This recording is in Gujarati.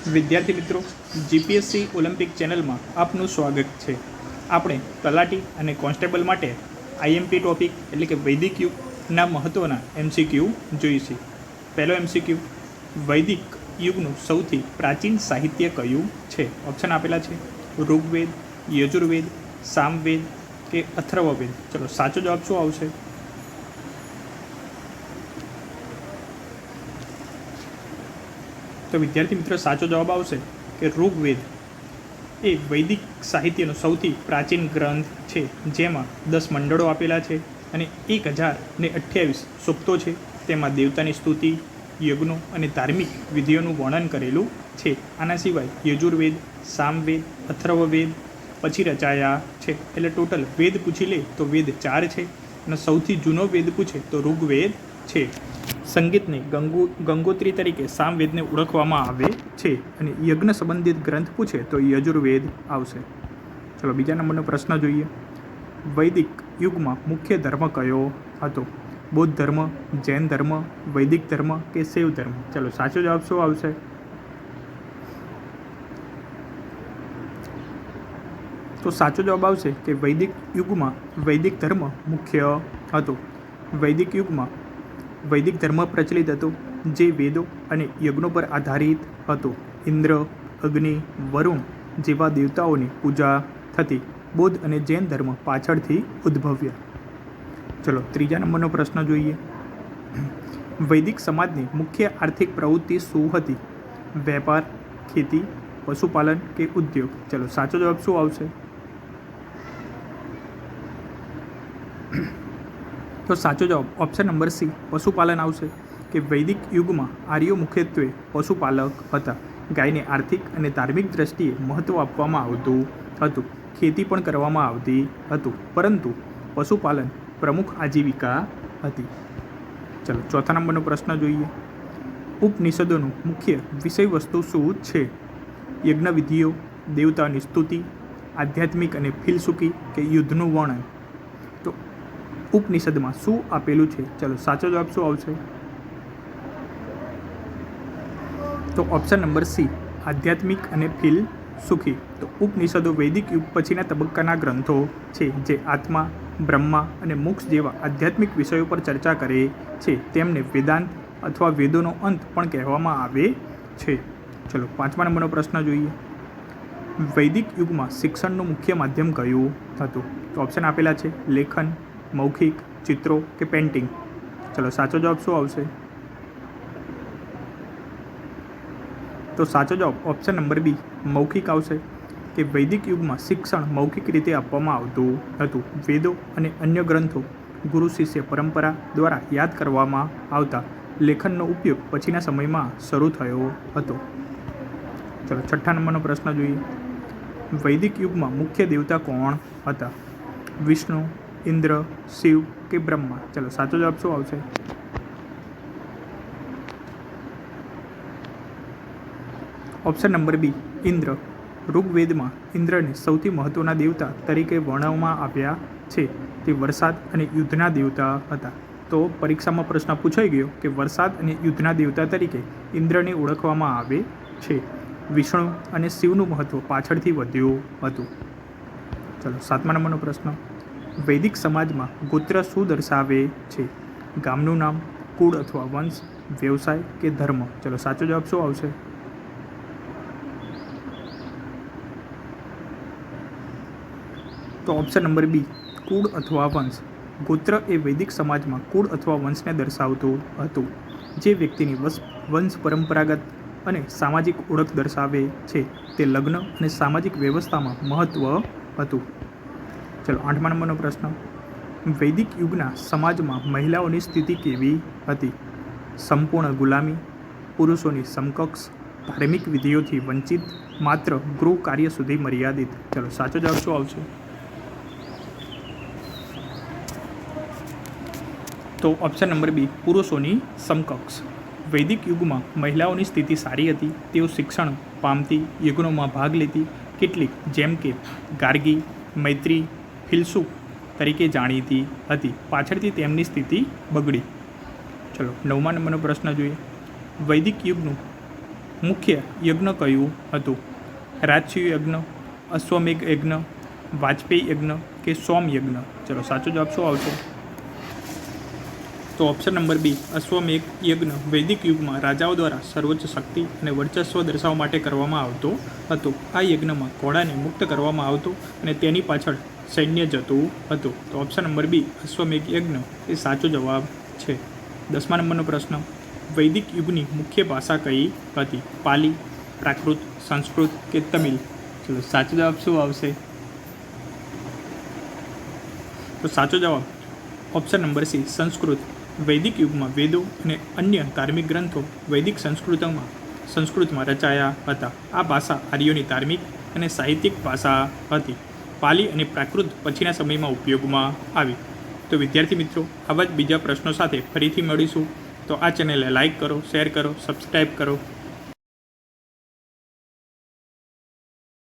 વિદ્યાર્થી મિત્રો, જીપીએસસી ઓલિમ્પિક ચેનલમાં આપનું સ્વાગત છે. આપણે તલાટી અને કોન્સ્ટેબલ માટે આઈએમપી ટોપિક એટલે કે વૈદિક યુગના મહત્ત્વના એમસીક્યુ જોઈશે. પહેલો એમસીક્યુ, વૈદિક યુગનું સૌથી પ્રાચીન સાહિત્ય કયું છે? ઓપ્શન આપેલા છે ઋગ્વેદ, યજુર્વેદ, સામવેદ કે અથર્વવેદ. ચલો સાચો જવાબ શું આવશે? તો વિદ્યાર્થી મિત્રો, સાચો જવાબ આવશે કે ઋગ્વેદ એ વૈદિક સાહિત્યનો સૌથી પ્રાચીન ગ્રંથ છે, જેમાં 10 મંડળો આપેલા છે અને 1028 સૂક્તો છે. તેમાં દેવતાની સ્તુતિ, યજ્ઞો અને ધાર્મિક વિધિઓનું વર્ણન કરેલું છે. આના સિવાય યજુર્વેદ, સામવેદ, અથર્વવેદ પછી રચાયા છે. એટલે ટોટલ વેદ પૂછી લે તો વેદ 4 છે અને સૌથી જૂનો વેદ પૂછે તો ઋગ્વેદ છે. સંગીતને ગંગોત્રી તરીકે સામવેદને ઓળખવામાં આવે છે અને યજ્ઞ સંબંધિત ગ્રંથ પૂછે તો યજુર્વેદ આવશે. ચલો બીજા નંબરનો પ્રશ્ન જોઈએ. વૈદિક યુગમાં મુખ્ય ધર્મ કયો હતો? બૌદ્ધ ધર્મ, જૈન ધર્મ, વૈદિક ધર્મ કે શૈવ ધર્મ? ચલો સાચો જવાબ શું આવશે? તો સાચો જવાબ આવશે કે વૈદિક યુગમાં વૈદિક ધર્મ મુખ્ય હતો. વૈદિક યુગમાં વૈદિક ધર્મ પ્રચલિત હતો, જે વેદો અને યજ્ઞો પર આધારિત હતો. ઇન્દ્ર, અગ્નિ, વરુણ જેવા દેવતાઓની પૂજા થતી. બૌદ્ધ અને જૈન ધર્મ પાછળથી ઉદ્ભવ્યા. ચલો ત્રીજા નંબરનો પ્રશ્ન જોઈએ. વૈદિક સમાજની મુખ્ય આર્થિક પ્રવૃત્તિ શું હતી? વેપાર, ખેતી, પશુપાલન કે ઉદ્યોગ? ચલો સાચો જવાબ શું આવશે? તો સાચો જવાબ ઓપ્શન નંબર સી પશુપાલન આવશે. કે વૈદિક યુગમાં આર્યો મુખ્યત્વે પશુપાલક હતા. ગાયને આર્થિક અને ધાર્મિક દ્રષ્ટિએ મહત્ત્વ આપવામાં આવતું હતું. ખેતી પણ કરવામાં આવતી હતું, પરંતુ પશુપાલન પ્રમુખ આજીવિકા હતી. ચલો ચોથા નંબરનો પ્રશ્ન જોઈએ. ઉપનિષદોનું મુખ્ય વિષય વસ્તુ શું છે? યજ્ઞ વિધિઓ, દેવતાની સ્તુતિ, આધ્યાત્મિક અને ફિલસૂફી કે યુદ્ધનું વર્ણન? તો ઉપનિષદમાં શું આપેલું છે? ચલો સાચો જવાબ શું આવશે? તો ઓપ્શન નંબર સી આધ્યાત્મિક અને ફિલસૂફી. તો ઉપનિષદો વૈદિક યુગ પછીના તબક્કાના ગ્રંથો છે, જે આત્મા, બ્રહ્મા અને મોક્ષ જેવા આધ્યાત્મિક વિષયો પર ચર્ચા કરે છે. તેમને વેદાંત અથવા વેદોનો અંત પણ કહેવામાં આવે છે. ચલો પાંચમા નંબરનો પ્રશ્ન જોઈએ. વૈદિક યુગમાં શિક્ષણનું મુખ્ય માધ્યમ કયું હતું? તો ઓપ્શન આપેલા છે લેખન, મૌખિક, ચિત્રો કે પેઇન્ટિંગ? ચલો સાચો જવાબ શું આવશે? તો સાચો જવાબ ઓપ્શન નંબર બી મૌખિક આવશે. કે વૈદિક યુગમાં શિક્ષણ મૌખિક રીતે આપવામાં આવતું હતું. વેદો અને અન્ય ગ્રંથો ગુરુ શિષ્ય પરંપરા દ્વારા યાદ કરવામાં આવતા. લેખનનો ઉપયોગ પછીના સમયમાં શરૂ થયો હતો. ચલો છઠ્ઠા નંબરનો પ્રશ્ન જોઈએ. વૈદિક યુગમાં મુખ્ય દેવતા કોણ હતા? વિષ્ણુ, ઇન્દ્ર, શિવ કે બ્રહ્મા? ચલો સાચો જવાબ શું આવશે? Option number B Indra. ઋગ્વેદમાં ઇન્દ્રને સૌથી મહત્ત્વના દેવતા તરીકે વર્ણવવામાં આવ્યા છે. તે વરસાદ અને યુદ્ધના દેવતા હતા. તો પરીક્ષામાં પ્રશ્ન પૂછાઈ ગયો કે વરસાદ અને યુદ્ધના દેવતા તરીકે ઇન્દ્રને ઓળખવામાં આવે છે. વિષ્ણુ અને શિવનું મહત્ત્વ પાછળથી વધ્યું હતું. ચલો સાતમા નંબરનો પ્રશ્ન. વૈદિક સમાજમાં ગોત્ર શું દર્શાવે છે? ગામનું નામ, કુળ અથવા વંશ, વ્યવસાય કે ધર્મ? ચલો સાચો જવાબ શું આવશે? તો ઓપ્શન નંબર બી કુળ અથવા વંશ. ગોત્ર એ વૈદિક સમાજમાં કુળ અથવા વંશને દર્શાવતું હતું, જે વ્યક્તિની વંશ પરંપરાગત અને સામાજિક ઓળખ દર્શાવે છે. તે લગ્ન અને સામાજિક વ્યવસ્થામાં મહત્ત્વ હતું. ચલો આઠમા નંબરનો પ્રશ્ન. વૈદિક યુગના સમાજમાં મહિલાઓની સ્થિતિ કેવી હતી? સંપૂર્ણ ગુલામી, પુરુષોની સમકક્ષ, ધાર્મિક વિધિઓથી વંચિત, માત્ર ગૃહ કાર્ય સુધી મર્યાદિત? ચલો સાચો જવાબ શું આવશે? તો ઓપ્શન નંબર બી પુરુષોની સમકક્ષ. વૈદિક યુગમાં મહિલાઓની સ્થિતિ સારી હતી. તેઓ શિક્ષણ પામતી, યજ્ઞોમાં ભાગ લેતી. કેટલીક જેમ કે ગાર્ગી, મૈત્રી, ફિલસૂફ તરીકે જાણીતી હતી. પાછળથી તેમની સ્થિતિ બગડી. ચલો નવમા નંબરનો પ્રશ્ન જોઈએ. વૈદિક યુગનું મુખ્ય યજ્ઞ કયું હતું? રાજસૂય યજ્ઞ, અશ્વમેઘ યજ્ઞ, વાજપેયી યજ્ઞ કે સોમ યજ્ઞ? ચલો સાચો જવાબ શું આવશે? તો ઓપ્શન નંબર બી અશ્વમેઘ યજ્ઞ વૈદિક યુગમાં રાજાઓ દ્વારા સર્વોચ્ચ શક્તિ અને વર્ચસ્વ દર્શાવવા માટે કરવામાં આવતો હતો. આ યજ્ઞમાં ઘોડાને મુક્ત કરવામાં આવતો અને તેની પાછળ સૈન્ય જતું હતું. તો ઓપ્શન નંબર બી અશ્વમેઘ યજ્ઞ એ સાચો જવાબ છે. 10મા નંબરનો પ્રશ્ન, વૈદિક યુગની મુખ્ય ભાષા કઈ હતી? પાલી, પ્રાકૃત, સંસ્કૃત કે તમિલ? ચલો સાચો જવાબ શું આવશે? તો સાચો જવાબ ઓપ્શન નંબર સી સંસ્કૃત. વૈદિક યુગમાં વેદો અને અન્ય ધાર્મિક ગ્રંથો વૈદિક સંસ્કૃતમાં રચાયા હતા. આ ભાષા આર્યોની ધાર્મિક અને સાહિત્યિક ભાષા હતી. પાલી અને પ્રાકૃત પછીના સમયમાં ઉપયોગમાં આવી. તો વિદ્યાર્થી મિત્રો, આવા જ બીજા પ્રશ્નો સાથે ફરીથી મળીશું. તો આ ચેનલને લાઇક કરો, શેર કરો, સબસ્ક્રાઈબ કરો.